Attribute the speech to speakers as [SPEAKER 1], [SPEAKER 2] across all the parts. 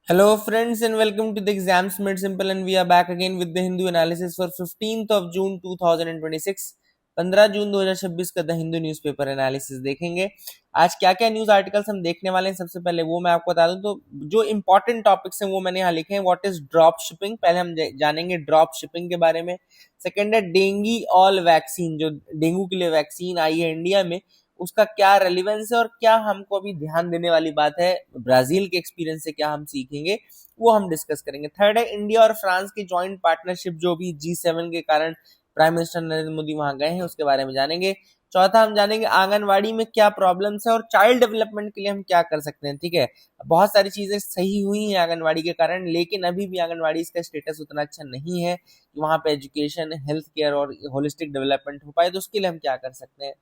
[SPEAKER 1] Hello, friends, and welcome to the Exams Made Simple. And we are back again with the Hindu analysis for 15th of June 2026. 15 जून 2026 का the Hindu newspaper analysis देखेंगे। आज क्या क्या news articles हम देखने वाले हैं, सबसे पहले वो मैं आपको बता दूं। तो जो इंपॉर्टेंट टॉपिक्स हैं वो मैंने यहाँ लिखे हैं। व्हाट इज ड्रॉप शिपिंग, पहले हम जानेंगे ड्रॉप शिपिंग के बारे में। सेकेंड है डेंगी ऑल वैक्सीन, जो डेंगू के लिए वैक्सीन आई है इंडिया में, उसका क्या रेलिवेंस है और क्या हमको अभी ध्यान देने वाली बात है, ब्राजील के एक्सपीरियंस से क्या हम सीखेंगे, वो हम डिस्कस करेंगे। थर्ड है इंडिया और फ्रांस की जॉइंट पार्टनरशिप, जो भी G7 के कारण प्राइम मिनिस्टर नरेंद्र मोदी वहां गए हैं, उसके बारे में जानेंगे। चौथा हम जानेंगे आंगनवाड़ी में क्या प्रॉब्लम्स है और चाइल्ड डेवलपमेंट के लिए हम क्या कर सकते हैं। ठीक है, बहुत सारी चीजें सही हुई हैं आंगनवाड़ी के कारण, लेकिन अभी भी आंगनवाड़ी का स्टेटस उतना अच्छा नहीं है कि वहां पे एजुकेशन, हेल्थ केयर और होलिस्टिक डेवलपमेंट हो पाए। तो उसके लिए हम क्या कर सकते हैं।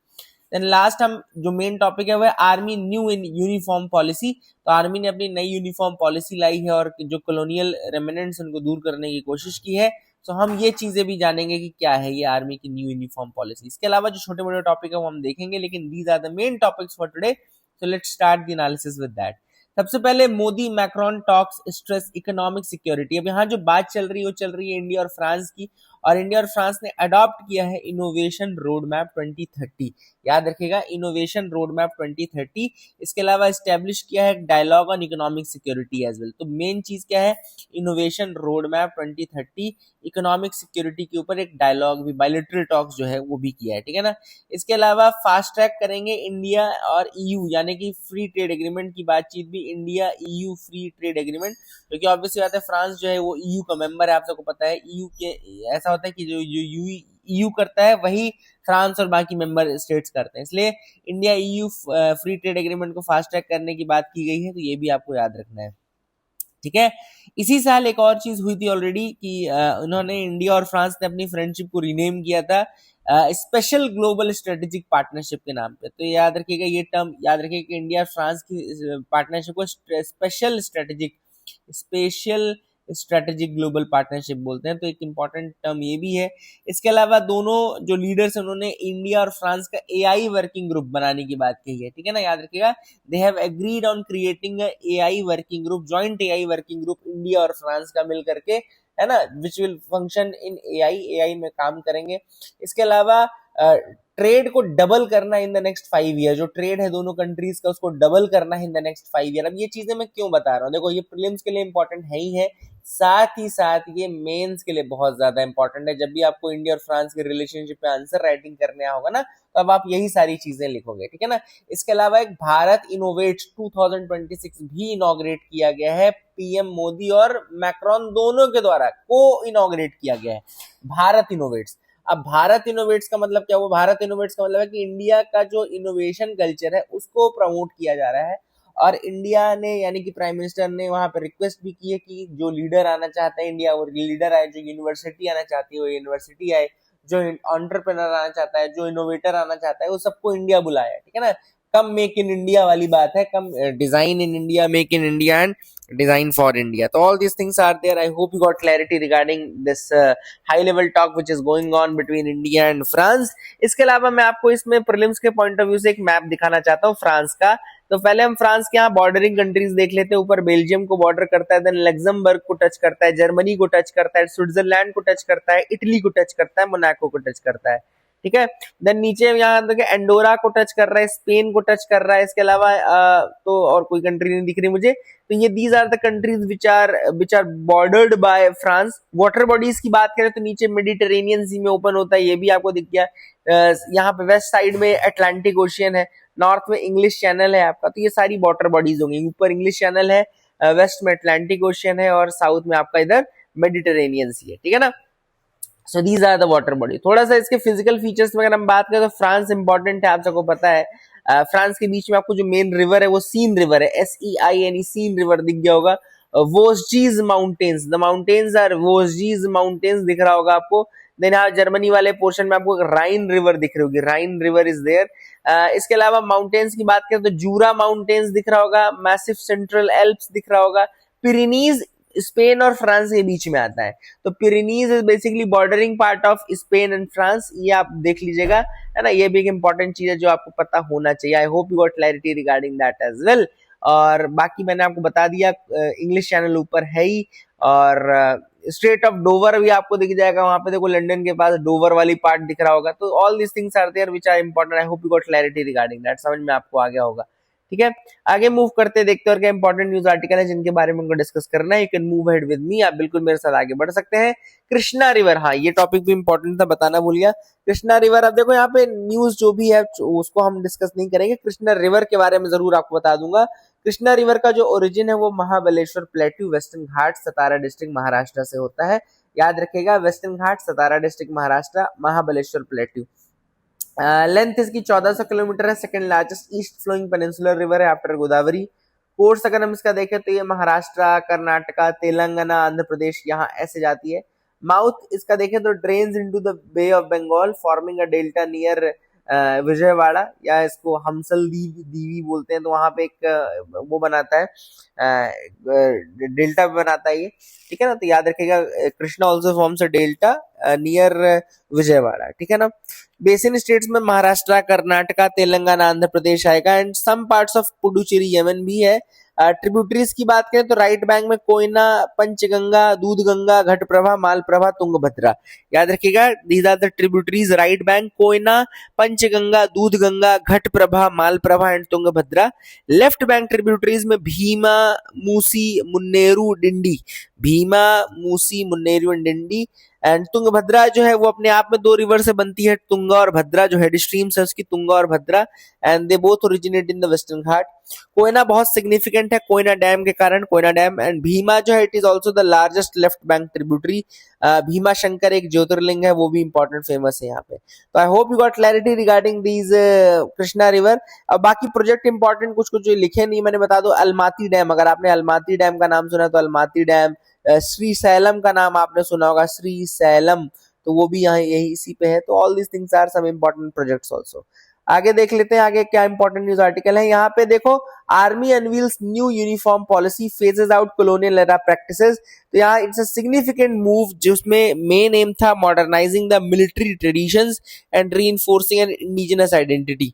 [SPEAKER 1] देन लास्ट हम जो मेन टॉपिक है वो है army new in uniform policy. तो आर्मी ने अपनी नई यूनिफॉर्म पॉलिसी लाई है और जो कॉलोनियल रेमिनेंट्स उनको दूर करने की कोशिश की है। तो हम ये चीजें भी जानेंगे कि क्या है ये आर्मी की न्यू यूनिफॉर्म पॉलिसी। इसके अलावा जो छोटे मोटे टॉपिक है वो हम देखेंगे, लेकिन these are the main topics for today. So let's start the analysis with that. सबसे पहले Modi Macron talks stress economic security. अब यहाँ जो बात चल रही है वो चल रही है इंडिया और फ्रांस की, और इंडिया और फ्रांस ने अडॉप्ट किया है इनोवेशन रोड मैप 2030। याद रखिएगा, इनोवेशन रोड मैप 2030। इसके अलावा स्टैब्लिश किया है dialogue on economic security as well. तो मेन चीज क्या है, innovation road map 2030, economic security के ऊपर एक डायलॉग भी, बायलैटरल टॉक्स जो है वो भी किया है। ठीक है ना। इसके अलावा फास्ट ट्रैक करेंगे इंडिया और ईयू, यानी कि फ्री ट्रेड एग्रीमेंट की बातचीत भी, India EU free trade agreement, क्योंकि ऑब्वियसली बात है फ्रांस जो है वो ईयू का मेंबर है, आप सबको पता है। ईयू के ऐसा होता है कि जो ईयू करता है वही फ्रांस और बाकी मेंबर स्टेट्स करते हैं, इसलिए India EU free trade agreement को फास्ट ट्रैक करने की बात की गई है। तो ये भी आपको याद रखना है। ठीक है। इसी साल एक और चीज हुई थी ऑलरेडी कि उन्होंने, इंडिया और फ्रांस ने अपनी फ्रेंडशिप को रीनेम किया था स्पेशल ग्लोबल स्ट्रेटेजिक पार्टनरशिप के नाम पे। तो याद रखिएगा, ये टर्म याद रखिएगा कि इंडिया और फ्रांस की पार्टनरशिप को स्पेशल स्ट्रेटेजिक ग्लोबल पार्टनरशिप बोलते हैं। तो एक इंपॉर्टेंट टर्म ये भी है। इसके अलावा दोनों जो लीडर्स हैं उन्होंने इंडिया और फ्रांस का एआई वर्किंग ग्रुप बनाने की बात कही है। ठीक है ना, याद रखिएगा, they have agreed on creating AI working group, joint AI working group India और फ्रांस का मिल करके, है ना, which will function in AI में काम करेंगे। इसके अलावा ट्रेड को डबल करना इन द नेक्स्ट 5 ईयर, जो ट्रेड है दोनों कंट्रीज का उसको डबल करना है इन द नेक्स्ट 5 ईयर। अब ये चीजें मैं क्यों बता रहा हूँ, देखो ये प्रीलिम्स के लिए इंपॉर्टेंट है ही है, साथ ही साथ ये मेंस के लिए बहुत ज्यादा इंपॉर्टेंट है। जब भी आपको इंडिया और फ्रांस के रिलेशनशिप पे आंसर राइटिंग करने होगा ना, तो अब आप यही सारी चीजें लिखोगे। ठीक है ना। इसके अलावा एक भारत इनोवेट्स 2026 भी इनॉग्रेट किया गया है, पीएम मोदी और मैक्रोन दोनों के द्वारा को इनॉग्रेट किया गया है भारत इनोवेट्स। अब भारत इनोवेट्स का मतलब क्या हुआ, भारत इनोवेट्स का मतलब है कि इंडिया का जो इनोवेशन कल्चर है उसको प्रमोट किया जा रहा है। और इंडिया ने, यानी कि प्राइम मिनिस्टर ने वहां पर रिक्वेस्ट भी की है कि जो लीडर आना चाहते हैं इंडिया, वो लीडर आए, जो यूनिवर्सिटी आना चाहती है वो यूनिवर्सिटी आए, जो एंटरप्रेन्योर आना चाहता है, जो इनोवेटर आना चाहता है, वो सबको इंडिया बुलाया है। ठीक है ना। कम मेक इन इंडिया वाली बात है, come design in India, make in India and design for India. So all these things are there. I hope you got clarity regarding this high level talk which is going on between India and France. इसके अलावा मैं आपको इसमें prelims के point of view से एक map दिखाना चाहता हूँ फ्रांस का। तो पहले हम फ्रांस के यहाँ बॉर्डरिंग कंट्रीज देख लेते हैं। ऊपर बेल्जियम को बॉर्डर करता है, देन लग्जमबर्ग को टच करता है, जर्मनी को टच करता है, स्विट्जरलैंड को टच करता है, इटली को टच करता है, मोनाको को टच करता है। ठीक है। देन नीचे यहाँ देखिए एंडोरा को टच कर रहा है, स्पेन को टच कर रहा है। इसके अलावा तो और कोई कंट्री नहीं दिख रही मुझे। तो ये these are the countries which are bordered by France. Water bodies की बात करें तो नीचे मेडिटेरेनियन सी में ओपन होता है, ये भी आपको दिख गया। यहाँ पे वेस्ट साइड में अटलांटिक ओशियन है, नॉर्थ में इंग्लिश चैनल है आपका। तो ये सारी वाटर बॉडीज होंगी। ऊपर इंग्लिश चैनल है, वेस्ट में अटलांटिक ओशियन है, और साउथ में आपका इधर मेडिटेरेनियन सी है। ठीक है ना। So these are the water body. थोड़ा सा इसके फिजिकल फीचर्स में अगर हम बात करें तो फ्रांस इंपॉर्टेंट है, आप सबको पता है। फ्रांस के बीच में आपको जो मेन रिवर है वो सीन रिवर है, SEIN, सीन रिवर दिख गया होगा। Vosges mountains, the mountains are Vosges mountains दिख रहा होगा आपको। देन यहाँ जर्मनी वाले पोर्शन में आपको राइन रिवर दिख रही होगी, राइन रिवर इज देयर। इसके अलावा माउंटेन्स की बात करें तो जूरा माउंटेन्स दिख रहा होगा, मैसिव सेंट्रल एल्प्स दिख रहा होगा। पिरेनीज स्पेन और फ्रांस के बीच में आता है। तो Pyrenees is basically bordering part of Spain and France, ये आप देख लीजिएगा, है ना। ये भी एक इंपॉर्टेंट चीज है जो आपको पता होना चाहिए। I hope you got clarity regarding that as well. और बाकी मैंने आपको बता दिया, इंग्लिश चैनल ऊपर है ही। और स्ट्रेट ऑफ डोवर भी आपको दिख जाएगा, वहां पे देखो लंदन के पास डोवर वाली पार्ट दिख रहा होगा। तो all this things are there which are important. I hope you got clarity regarding that, समझ में आपको आ गया होगा। ठीक है, आगे मूव करते देखते और क्या इंपॉर्टेंट न्यूज आर्टिकल है जिनके बारे में हमको डिस्कस करना है। You can move head with me, आप बिल्कुल मेरे साथ आगे बढ़ सकते हैं। कृष्णा रिवर, हाँ ये टॉपिक भी इंपॉर्टेंट था, बताना भूल गया। कृष्णा रिवर, अब देखो यहाँ पे न्यूज जो भी है उसको हम डिस्कस नहीं करेंगे, कृष्णा रिवर के बारे में जरूर आपको बता दूंगा। कृष्णा रिवर का जो ओरिजिन है वो Mahabaleshwar plateau western Ghat Satara district Maharashtra से होता है। याद रखिएगा, western Ghat Satara district Maharashtra, Mahabaleshwar plateau. Length इसकी 1400 किलोमीटर है, second largest east flowing peninsular river है आफ्टर गोदावरी। कोर्स अगर हम इसका देखें तो ये महाराष्ट्र, कर्नाटका, तेलंगाना, आंध्र प्रदेश यहाँ ऐसे जाती है। माउथ इसका देखें तो drains into the bay of Bengal forming a delta near Vijayawada, या इसको हमसल दीवी बोलते हैं। तो वहां पे एक वो बनाता है, डेल्टा बनाता है ये, ठीक है ना। तो याद रखिएगा, Krishna also forms a delta near Vijayawada, ठीक है ना। बेसिन स्टेट्स में महाराष्ट्र, कर्नाटका, तेलंगाना, आंध्र प्रदेश आएगा, and some parts of Puducherry Yanam भी है। ट्रिब्यूटरीज की बात करें तो राइट बैंक में कोयना, पंचगंगा, दूधगंगा, घटप्रभा, मालप्रभा, तुंगभद्रा। याद रखिएगा, these are the tributaries, right bank Koyna, Panchganga, Dudhganga, Ghataprabha, Malaprabha and Tungabhadra. Left bank tributaries में भीमा, मूसी, मुन्नेरू, डिंडी, भीमा, मूसी, मुन्नेरू एंड डिंडी। एंड तुंगभद्रा जो है वो अपने आप में दो रिवर से बनती है, तुंगा और भद्रा, जो हेड स्ट्रीम्स है उसकी तुंगा और Bhadra, and they both originate in the western Ghat. Koyna बहुत सिग्निफिकेंट है कोयना डैम के कारण, कोयना डैम। एंड भीमा जो है it is also the largest left bank tributary. Bhima Shankar एक ज्योतिर्लिंग है, वो भी इंपॉर्टेंट फेमस है यहाँ पे। तो I hope you got clarity regarding these Krishna river. अब बाकी प्रोजेक्ट इंपॉर्टेंट कुछ कुछ जो लिखे नहीं मैंने बता दो। अलमाती डैम, अगर आपने अलमाती डैम का नाम सुना तो अलमाती डैम। श्री सैलम का नाम आपने सुना होगा, श्री सैलम, तो वो भी यहाँ यही इसी पे है। तो all this things are some important projects also. आगे देख लेते हैं आगे क्या इंपॉर्टेंट न्यूज आर्टिकल है। यहाँ पे देखो, army unveils new uniform policy, phases out colonial era practices. तो यहाँ इट्स अ सिग्निफिकेंट मूव जिसमें मेन एम था modernising the military traditions and reinforcing an indigenous identity.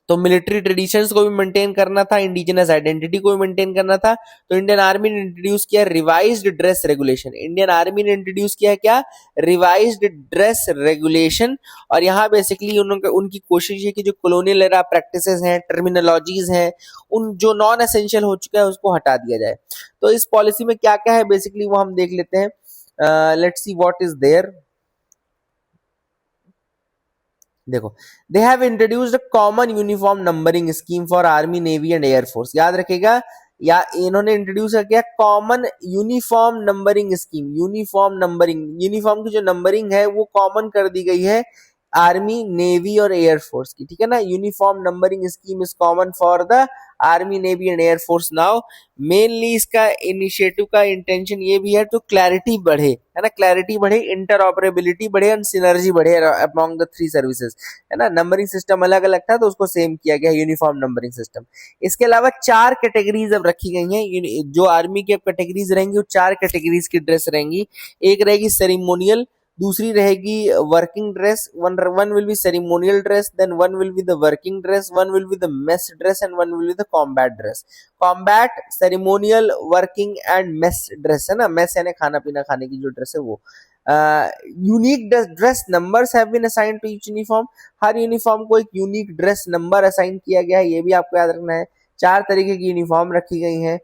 [SPEAKER 1] तो मिलिट्री ट्रेडिशंस को भी मेंटेन करना था, इंडिजिनस आइडेंटिटी को भी मेंटेन करना था। तो इंडियन आर्मी ने इंट्रोड्यूस किया revised dress regulation. Indian army ने इंट्रोड्यूस किया क्या, रिवाइज्ड ड्रेस रेगुलेशन। और यहाँ बेसिकली उनकी कोशिश है कि जो कॉलोनियल एरा प्रैक्टिसेस हैं, टर्मिनोलॉजीज हैं, उन जो नॉन एसेंशियल हो चुका है उसको हटा दिया जाए। तो इस पॉलिसी में क्या क्या है बेसिकली वो हम देख लेते हैं। Let's see what is there. देखो, they have introduced a common uniform numbering scheme for army, navy and air force. याद रखिएगा, या इन्होंने इंट्रोड्यूस किया common uniform numbering scheme. Uniform numbering, uniform की जो नंबरिंग है वो कॉमन कर दी गई है आर्मी, नेवी और एयरफोर्स की, ठीक है ना। Uniform numbering scheme is common for the army, navy and air force now. Mainly इसका इनिशिएटिव का इंटेंशन ये भी है तो क्लैरिटी बढ़े, है ना, क्लैरिटी बढ़े, इंटरऑपरेबिलिटी बढ़े एंड सिनर्जी बढ़े अमॉन्ग द थ्री सर्विसेज, है ना। नंबरिंग सिस्टम अलग अलग था तो उसको सेम किया गया, यूनिफॉर्म नंबरिंग सिस्टम। इसके अलावा 4 कैटेगरीज अब रखी गई हैं। जो आर्मी की कैटेगरीज रहेंगी वो 4 कैटेगरीज की ड्रेस रहेंगी। एक रहेगी सेरिमोनियल, दूसरी रहेगी working dress, one will be ceremonial dress, then one will be the working dress, one will be the mess dress and one will be the combat dress. Combat, ceremonial, working and mess dress, है ना। Mess यानी खाना पीना खाने की जो dress है वो। Unique dress numbers have been assigned to each uniform. हर यूनिफॉर्म को एक यूनिक ड्रेस नंबर असाइन किया गया है, ये भी आपको याद रखना है। 4 तरीके की यूनिफॉर्म रखी गई है।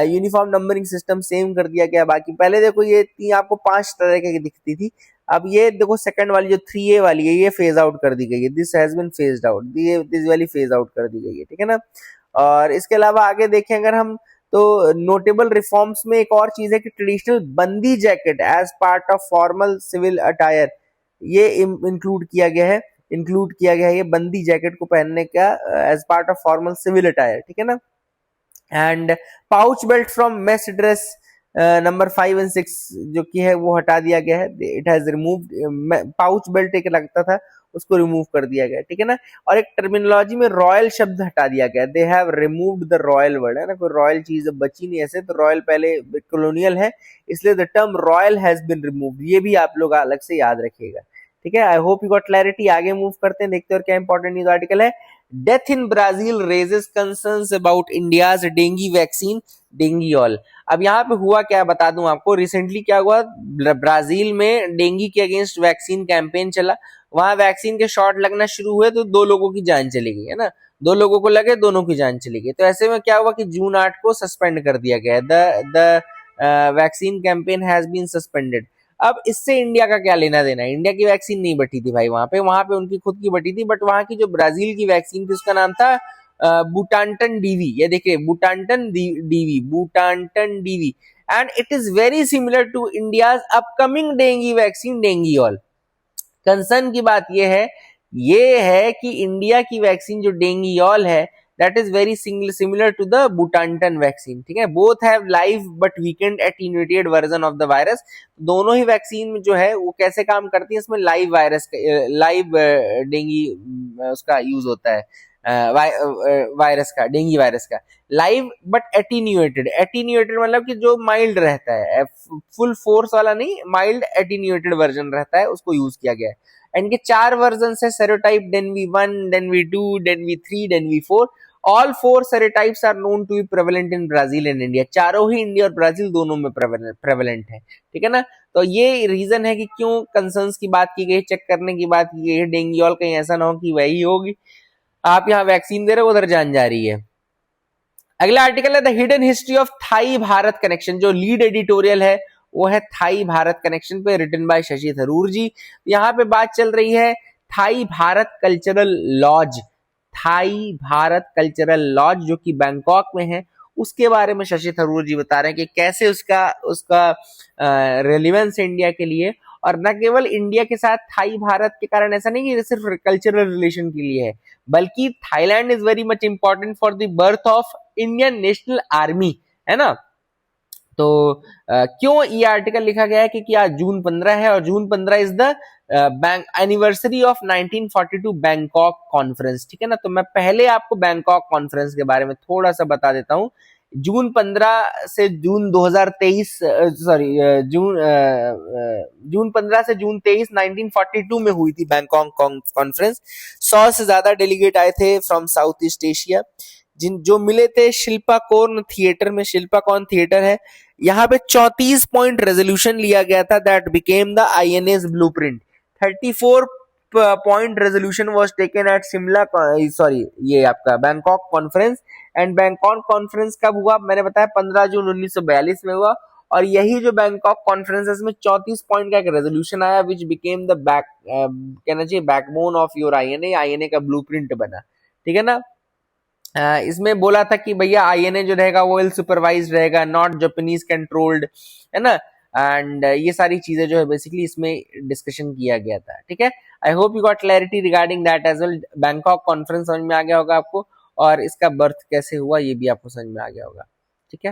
[SPEAKER 1] यूनिफॉर्म नंबरिंग सिस्टम सेम कर दिया गया। बाकी पहले देखो ये आपको 5 तरह की दिखती थी, अब ये देखो सेकंड वाली जो 3A वाली है ये फेज आउट कर दी गई है। This has been phased out, this वाली फेज आउट कर दी गई है, ठीक है ना। और इसके अलावा आगे देखें अगर हम तो नोटेबल रिफॉर्म्स में एक और चीज है कि traditional bandi jacket as part of formal civil attire, ये इंक्लूड किया गया है, ये बंदी जैकेट को पहनने का as part of formal civil attire, ठीक है ना। And pouch belt from mess dress number 5 and 6 जो कि है वो हटा दिया गया है। It has removed, pouch belt एक लगता था उसको रिमूव कर दिया गया, ठीक है ना। और एक टर्मिनोलॉजी में रॉयल शब्द हटा दिया गया, they have removed the royal word, है ना। कोई रॉयल चीज अब बची नहीं ऐसे, तो रॉयल पहले कॉलोनियल है इसलिए the term royal has been removed, ये भी आप लोग अलग से याद रखिएगा, ठीक है। I hope you got clarity. आगे मूव करते हैं, देखते हैं और क्या इंपॉर्टेंट न्यूज आर्टिकल है। Death in Brazil raises concerns about India's dengue vaccine DengiAll. अब यहाँ पे हुआ क्या बता दूं आपको, रिसेंटली क्या हुआ, ब्राजील में डेंगी के अगेंस्ट वैक्सीन कैंपेन चला, वहां वैक्सीन के शॉट लगना शुरू हुए तो 2 लोगों की जान चली गई, है ना, 2 लोगों को लगे, दोनों की जान चली गई। तो ऐसे में क्या हुआ कि जून 8 को सस्पेंड कर दिया गया, the vaccine campaign has been suspended. अब इससे इंडिया का क्या लेना देना है, इंडिया की वैक्सीन नहीं बटी थी भाई, वहां पे उनकी खुद की बटी थी, बट वहां की जो ब्राजील की वैक्सीन थी उसका नाम था बुटांटन डीवी, ये देखिए Butantan DV, and it is very similar to India's upcoming dengue vaccine DengiAll. Concern की बात ये है कि इंडिया की वैक्सीन जो डेंगीऑल है that is very similar to the Butantan vaccine, ठीक है, both have live but weakened attenuated version of the virus. दोनों ही वैक्सीन जो है वो कैसे काम करती है, इसमें लाइव वायरस लाइव डेंगी उसका यूज होता है, वायरस का, डेंगी वायरस का, लाइव बट एटीन्यूएटेड मतलब कि जो माइल्ड रहता है, फुल फोर्स वाला नहीं, माइल्ड एटीन्यूएटेड वर्जन रहता है, उसको यूज किया गया है। इनके 4 वर्जन है, serotype DENV 1, DENV 2, DENV 3, DENV 4। All 4 serotypes are known to be prevalent in Brazil and India, चारों ही इंडिया और ब्राजील दोनों में प्रेवलेंट है, ठीक है ना। तो ये रीजन है कि क्यों कंसर्न्स की बात की गई, चेक करने की बात की गई, डेंगीऑल कहीं ऐसा ना हो कि वही होगी, आप यहाँ वैक्सीन दे रहे हो उधर जान जा रही है। अगला आर्टिकल है the hidden history of Thai Bharat connection, जो लीड एडिटोरियल है वो है थाई भारत कनेक्शन पे, रिटन बाय शशि थरूर जी। यहाँ पे बात चल रही है Thai Bharat cultural lodge, Thai Bharat cultural lodge जो कि बैंकॉक में है, उसके बारे में शशि थरूर जी बता रहे हैं कि कैसे उसका उसका रेलिवेंस है इंडिया के लिए, और न केवल इंडिया के साथ थाई भारत के कारण ऐसा नहीं कि सिर्फ कल्चरल रिलेशन के लिए है, बल्कि Thailand is very much important for the birth of Indian national army, है ना। तो क्यों ये आर्टिकल लिखा गया है कि आज जून 15 है, और जून 15 is the bank anniversary of 1942 Bangkok conference, ठीक है ना। तो मैं पहले आपको बैंकॉक कॉन्फ्रेंस के बारे में थोड़ा सा बता देता हूं। जून 15 से जून 2023 जून 15 से जून 23 1942 में हुई थी बैंकॉक कॉन्फ्रेंस। 100 से ज्यादा डेलीगेट आए थे फ्रॉम साउथ ईस्ट एशिया, जो मिले थे शिल्पा कॉर्न थिएटर में, शिल्पा कॉर्न थिएटर है, यहाँ पे 34 पॉइंट रेजोल्यूशन लिया गया था that became the INS blueprint. 34 point resolution was taken at Shimla, sorry ये आपका Bangkok conference. And Bangkok conference कब हुआ, मैंने बताया 15 जून 1942 में हुआ, और यही जो बैंकॉक कॉन्फ्रेंस में 34 पॉइंट का एक रेजोल्यूशन आया विच बिकेम द कहना चाहिए backbone of your INA, INA का ब्लूप्रिंट बना, ठीक है ना। इसमें बोला था कि भैया आईएनए जो रहेगा वो वेल सुपरवाइज रहेगा, नॉट जापानीज कंट्रोल्ड, है ना, एंड ये सारी चीजें जो है बेसिकली इसमें डिस्कशन किया गया था, ठीक है। I hope you got clarity regarding that as well. Bangkok conference समझ में आ गया होगा आपको, और इसका बर्थ कैसे हुआ ये भी आपको समझ में आ गया होगा, ठीक है।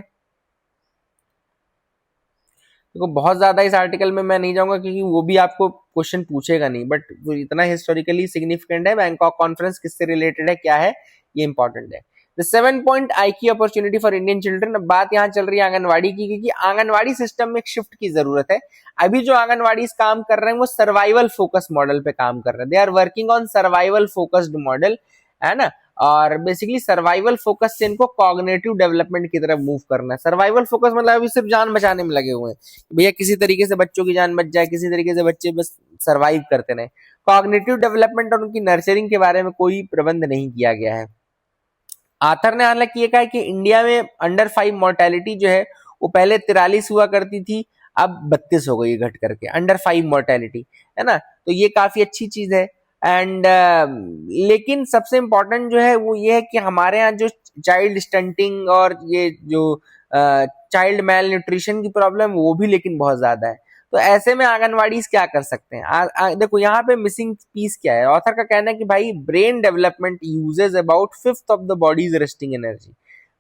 [SPEAKER 1] देखो बहुत ज्यादा इस आर्टिकल में मैं नहीं जाऊंगा क्योंकि वो भी आपको क्वेश्चन पूछेगा नहीं, बट इतना हिस्टोरिकली सिग्निफिकेंट है, बैंकॉक कॉन्फ्रेंस किससे रिलेटेड है, क्या है, ये इंपॉर्टेंट है। द 7 पॉइंट आई की अपॉर्चुनिटी फॉर इंडियन चिल्ड्रन। अब बात यहाँ चल रही है आंगनवाड़ी की, क्योंकि आंगनवाड़ी सिस्टम में एक शिफ्ट की जरूरत है। अभी जो आंगनवाड़ी काम कर रहे हैं वो सर्वाइवल फोकस मॉडल पे काम कर रहे हैं, they are working on survival focused model, है ना। और बेसिकली सर्वाइवल फोकस से इनको कॉग्निटिव डेवलपमेंट की तरफ मूव करना है। सर्वाइवल फोकस मतलब अभी सिर्फ जान बचाने में लगे हुए हैं, भैया किसी तरीके से बच्चों की जान बच जाए, किसी तरीके से बच्चे बस सर्वाइव करते रहे। कॉग्निटिव डेवलपमेंट और उनकी नर्चरिंग के बारे में कोई प्रबंध नहीं किया गया है। आथर ने हालांकि ये कहा कि इंडिया में अंडर 5 मोर्टेलिटी जो है वो पहले 43 हुआ करती थी, अब 32 हो गई घट करके अंडर 5 मोर्टेलिटी, है ना। तो ये काफी अच्छी चीज है। एंड लेकिन सबसे इम्पोर्टेंट जो है वो ये है कि हमारे यहाँ जो चाइल्ड स्टंटिंग और ये जो चाइल्ड मेल न्यूट्रिशन की प्रॉब्लम वो भी लेकिन बहुत ज्यादा है। तो ऐसे में आंगनवाड़ी क्या कर सकते हैं, देखो यहाँ पे मिसिंग पीस क्या है। ऑथर का कहना है कि भाई brain development uses about 1/5 of the body's resting energy.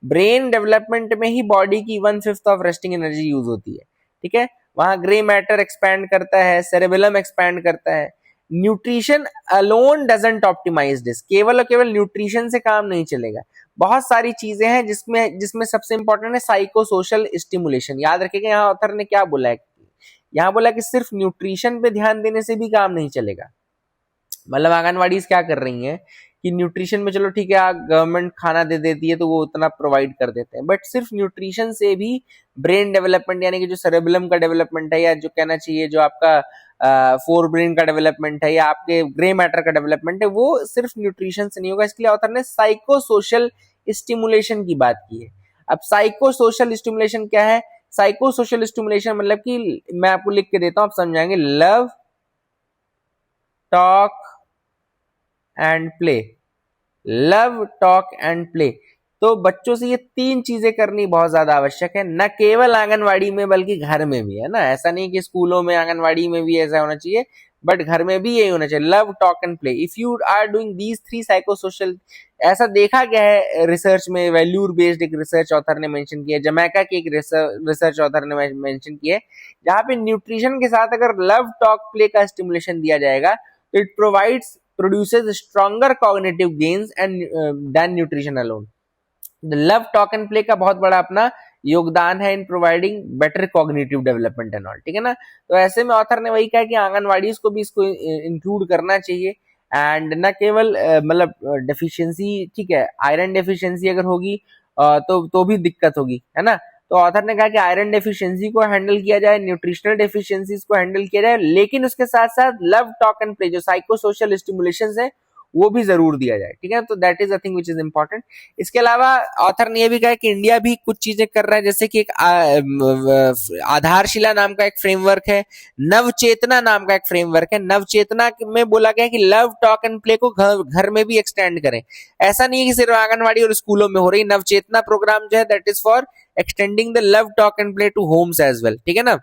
[SPEAKER 1] Brain development में ही बॉडी की 1/5 ऑफ रेस्टिंग एनर्जी यूज होती है, ठीक है। वहां ग्रे मैटर एक्सपैंड करता है, सेरेबेलम एक्सपैंड करता है। Nutrition alone doesn't optimise this, केवल और केवल न्यूट्रिशन से काम नहीं चलेगा। बहुत सारी चीजें हैं जिसमें सबसे इंपॉर्टेंट है साइको सोशल स्टिमुलेशन। याद रखिएगा यहाँ ऑथर ने क्या बोला है, यहाँ बोला कि सिर्फ न्यूट्रिशन पे ध्यान देने से भी काम नहीं चलेगा। मतलब आंगनवाड़ी क्या कर रही हैं, कि न्यूट्रिशन में चलो ठीक है, गवर्नमेंट खाना दे देती है तो वो उतना प्रोवाइड कर देते हैं, बट सिर्फ न्यूट्रिशन से भी ब्रेन डेवलपमेंट यानी कि जो सेरेबेलम का डेवलपमेंट है, या जो कहना चाहिए जो आपका फोर ब्रेन का डेवलपमेंट है, या आपके ग्रे मैटर का डेवलपमेंट है, वो सिर्फ न्यूट्रिशन से नहीं होगा। इसके लिए ऑथर ने साइको सोशल स्टिमुलेशन की बात की है। अब साइको सोशल स्टिमुलेशन क्या है? साइको सोशल स्टिमुलेशन मतलब कि मैं आपको लिख के देता हूं, आप समझाएंगे। Love, talk and play. Love, talk and play. तो बच्चों से ये तीन चीजें करनी बहुत ज्यादा आवश्यक है, न केवल आंगनवाड़ी में बल्कि घर में भी, है ना। ऐसा नहीं कि स्कूलों में आंगनवाड़ी में भी ऐसा होना चाहिए, बट घर में भी यही होना चाहिए, love, talk and play. If you are doing these three psycho social, ऐसा देखा गया है रिसर्च में, वैल्यूर बेस्ड एक रिसर्च ऑथर ने मेंशन किया है, जमैका की एक रिसर्च ऑथर ने मेंशन किया है, जहां पे न्यूट्रिशन के साथ अगर लव, टॉक, प्ले का स्टिमुलेशन दिया जाएगा तो it produces stronger cognitive gains and than nutrition alone. The love, talk and play का बहुत बड़ा अपना योगदान है in providing better cognitive development and all, ठीक है ना। तो ऐसे में ऑथर ने वही कहा कि आंगनवाड़ी को भी इसको इंक्लूड करना चाहिए, एंड न केवल मतलब डेफिशिएंसी, ठीक है, आयरन डेफिशिएंसी अगर होगी तो भी दिक्कत होगी, है ना। तो ऑथर ने कहा कि आयरन डेफिशिएंसी को हैंडल किया जाए, न्यूट्रिशनल डेफिशिएंसीज को हैंडल किया जाए, लेकिन उसके साथ साथ लव, टॉक एंड प्ले जो साइको सोशल स्टिमुलेशंस है वो भी जरूर दिया जाए, ठीक है। तो that is a thing which is important. इसके अलावा ऑथर ने यह भी कहा कि इंडिया भी कुछ चीजें कर रहा है, जैसे कि एक आधारशिला नाम का एक फ्रेमवर्क है, नवचेतना नाम का एक फ्रेमवर्क है। नवचेतना में बोला गया कि लव, टॉक एंड प्ले को घर में भी एक्सटेंड करें। ऐसा नहीं है कि सिर्फ आंगनवाड़ी और स्कूलों में हो रही। नवचेतना प्रोग्राम जो है that is for extending the love, talk and play to homes as well, ठीक है ना।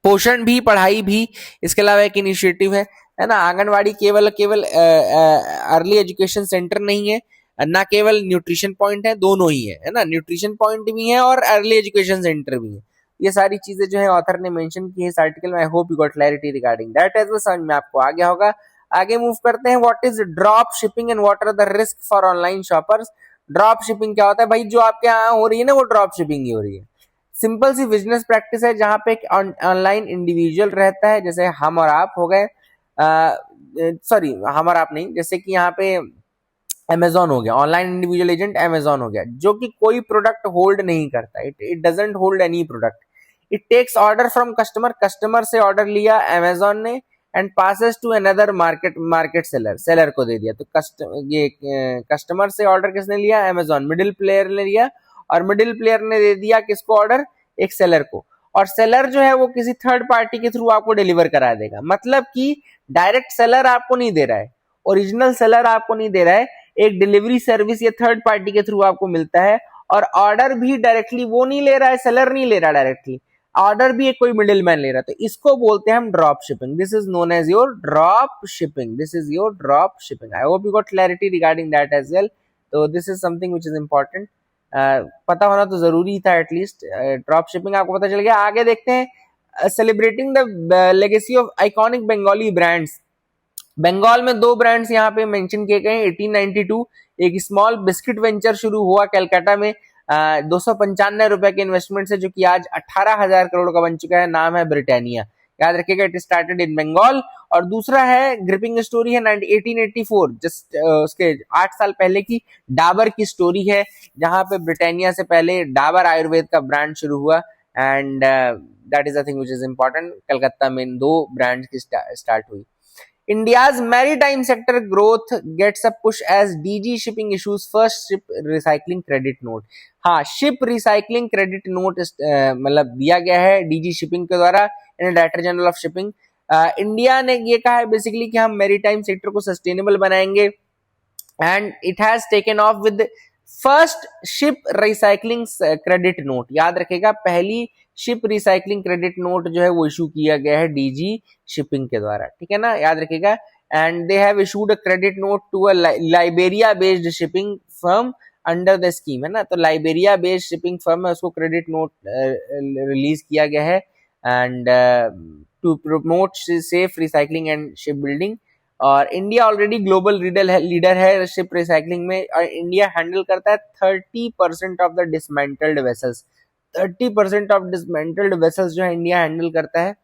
[SPEAKER 1] पोषण भी, पढ़ाई भी इसके अलावा एक इनिशिएटिव है ना। आंगनवाड़ी केवल अर्ली एजुकेशन सेंटर नहीं है, ना केवल न्यूट्रिशन पॉइंट है, दोनों ही है ना। न्यूट्रिशन पॉइंट भी है और अर्ली एजुकेशन सेंटर भी है। ये सारी चीजें जो है ऑथर ने मेंशन की है इस आर्टिकल में। I hope you got clarity regarding that as well, समझ में आपको आ गया होगा। आगे मूव करते हैं। What is drop shipping and what are the risk for online shoppers. Drop shipping क्या होता है भाई? जो आपके यहाँ हो रही है ना वो ड्रॉप शिपिंग ही हो रही है। सिंपल सी बिजनेस प्रैक्टिस है जहां पे एक ऑनलाइन इंडिविजुअल रहता है, जैसे हम और आप हो गए, सॉरी हम और आप नहीं, जैसे कि यहाँ पे अमेजॉन हो गया, ऑनलाइन इंडिविजुअल एजेंट अमेजॉन हो गया, जो कि कोई प्रोडक्ट होल्ड नहीं करता। It doesn't hold any product. It takes order from customer, customer से ऑर्डर लिया अमेजॉन ने, and passes to another market seller को दे दिया। तो ये कस्टमर से ऑर्डर किसने लिया? अमेजॉन। मिडिल प्लेयर ने लिया, और मिडिल प्लेयर ने दे दिया किसको ऑर्डर? एक सेलर को। और सेलर जो है वो किसी थर्ड पार्टी के थ्रू आपको डिलीवर करा देगा। मतलब कि डायरेक्ट सेलर आपको नहीं दे रहा है, ओरिजिनल सेलर आपको नहीं दे रहा है, एक डिलीवरी सर्विस या थर्ड पार्टी के थ्रू आपको मिलता है। और ऑर्डर भी डायरेक्टली वो नहीं ले रहा है, सेलर नहीं ले रहा डायरेक्टली, ऑर्डर भी एक कोई मिडिल मैन ले रहा है। तो इसको बोलते हैं हम drop shipping. This is known as your drop shipping. This is your drop shipping. I hope you got clarity regarding that as well. तो this is something which is important, पता होना तो जरूरी था एटलीस्ट। ड्रॉप शिपिंग आपको पता चल गया। आगे देखते हैं, celebrating the legacy of iconic Bengali brands. Bengal में दो ब्रांड्स यहाँ पे मेंशन किए गए। 1892 एक स्मॉल बिस्किट वेंचर शुरू हुआ कलकत्ता में, 295 रुपए के इन्वेस्टमेंट से, जो कि आज 18,000 करोड़ का बन चुका है। नाम है ब्रिटानिया, याद रखिएगा। It started in Bengal. और दूसरा है ग्रिपिंग स्टोरी है 1884, जस्ट उसके 8 साल पहले की डाबर की स्टोरी है, जहां पे ब्रिटानिया से पहले डाबर आयुर्वेद का ब्रांड शुरू हुआ। And that is a thing which is important. Calcutta में दो ब्रांड की स्टार्ट हुई। India's maritime sector growth gets a push as DG Shipping issues first ship recycling credit note. हाँ, शिप रिसाइकलिंग क्रेडिट नोट मतलब दिया गया है डीजी शिपिंग के द्वारा in director general of shipping. India ने ये कहा है बेसिकली कि हम मैरीटाइम सेक्टर को सस्टेनेबल बनाएंगे, and it has taken off with first ship recycling credit note. याद रखेगा, पहली शिप रिसाइकलिंग क्रेडिट नोट जो है वो इशू किया गया है डीजी शिपिंग के द्वारा, ठीक है ना, याद रखेगा। And they have issued a credit note to a Liberia based shipping firm under the scheme, है ना। तो लाइबेरिया बेस्ड शिपिंग फर्म है, उसको क्रेडिट नोट रिलीज किया गया है, and to promote safe recycling and ship building. और India already global leader है शिप रिसाइकलिंग में, और इंडिया हैंडल करता है 30% of the dismantled vessels. 30% of dismantled vessels जो है इंडिया हैंडल करता है।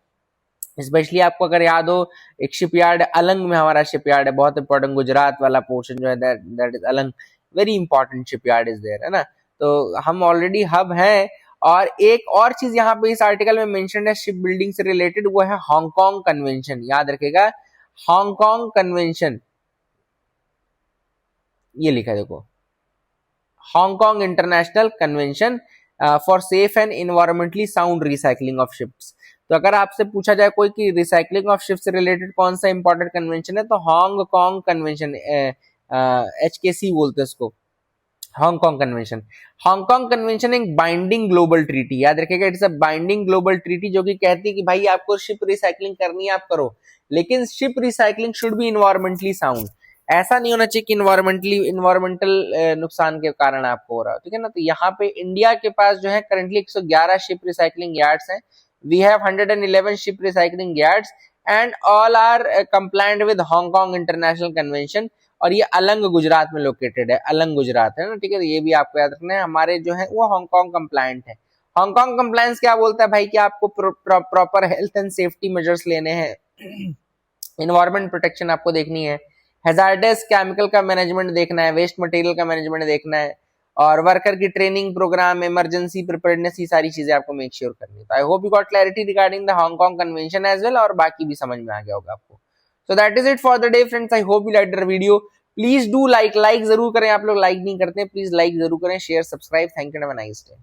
[SPEAKER 1] स्पेशली आपको अगर याद हो, एक शिपयार्ड अलंग में हमारा शिपयार्ड है, बहुत इंपॉर्टेंट, गुजरात वाला पोर्शन जो है that is Alang, very important shipyard is there, है ना। तो हम ऑलरेडी हब हैं। और एक और चीज यहाँ पे इस आर्टिकल में मेंशन है शिप बिल्डिंग से रिलेटेड, वो है हांगकांग कन्वेंशन। याद रखेगा, हांगकांग कन्वेंशन, ये लिखा है देखो, Hong Kong international convention for safe and environmentally sound recycling of ships. तो अगर आपसे पूछा जाए कोई कि रिसाइकलिंग ऑफ शिप्स से रिलेटेड कौन सा इंपॉर्टेंट कन्वेंशन है, तो हांगकांग कन्वेंशन, HKC बोलते हैं उसको, हांगकांग कन्वेंशन। हांगकांग कन्वेंशन एक बाइंडिंग ग्लोबल ट्रीटी, याद रखिएगा, it's a binding global treaty, जो कि कहती है कि भाई आपको शिप रिसाइकलिंग करनी है आप करो, लेकिन ship recycling should be environmentally sound. ऐसा नहीं होना चाहिए कि इन्वायरमेंटल नुकसान के कारण आपको हो रहा है, ठीक है ना। तो यहाँ पे इंडिया के पास जो है करंटली 111 शिप रिसाइकलिंग यार्ड्स हैं। We have 111 ship recycling yards and all are compliant with Hong Kong international convention. और ये अलंग गुजरात में लोकेटेड है, अलंग गुजरात है ना, ठीक है। तो ये भी आपको याद रखना है, हमारे जो है वो हांगकांग कंप्लायंट है। हांगकांग कंप्लायंस क्या बोलता है भाई कि आपको proper health and safety measures लेने हैं, इन्वायरमेंट प्रोटेक्शन आपको देखनी है, हैजार्डस केमिकल का मैनेजमेंट देखना है, वेस्ट मटेरियल का मैनेजमेंट देखना है, और वर्कर की ट्रेनिंग प्रोग्राम, इमरजेंसी प्रिपेयर्डनेस, ये सारी चीजें आपको मेक श्योर करनी है। तो I hope you got clarity regarding the Hong Kong एज वेल, और बाकी भी समझ में आ गया होगा आपको। So that is it for the day friends, I hope you liked the video. Please do like जरूर करें, आप लोग लाइक नहीं करते, प्लीज लाइक जरूर करें, share subscribe, thank you, have a nice day.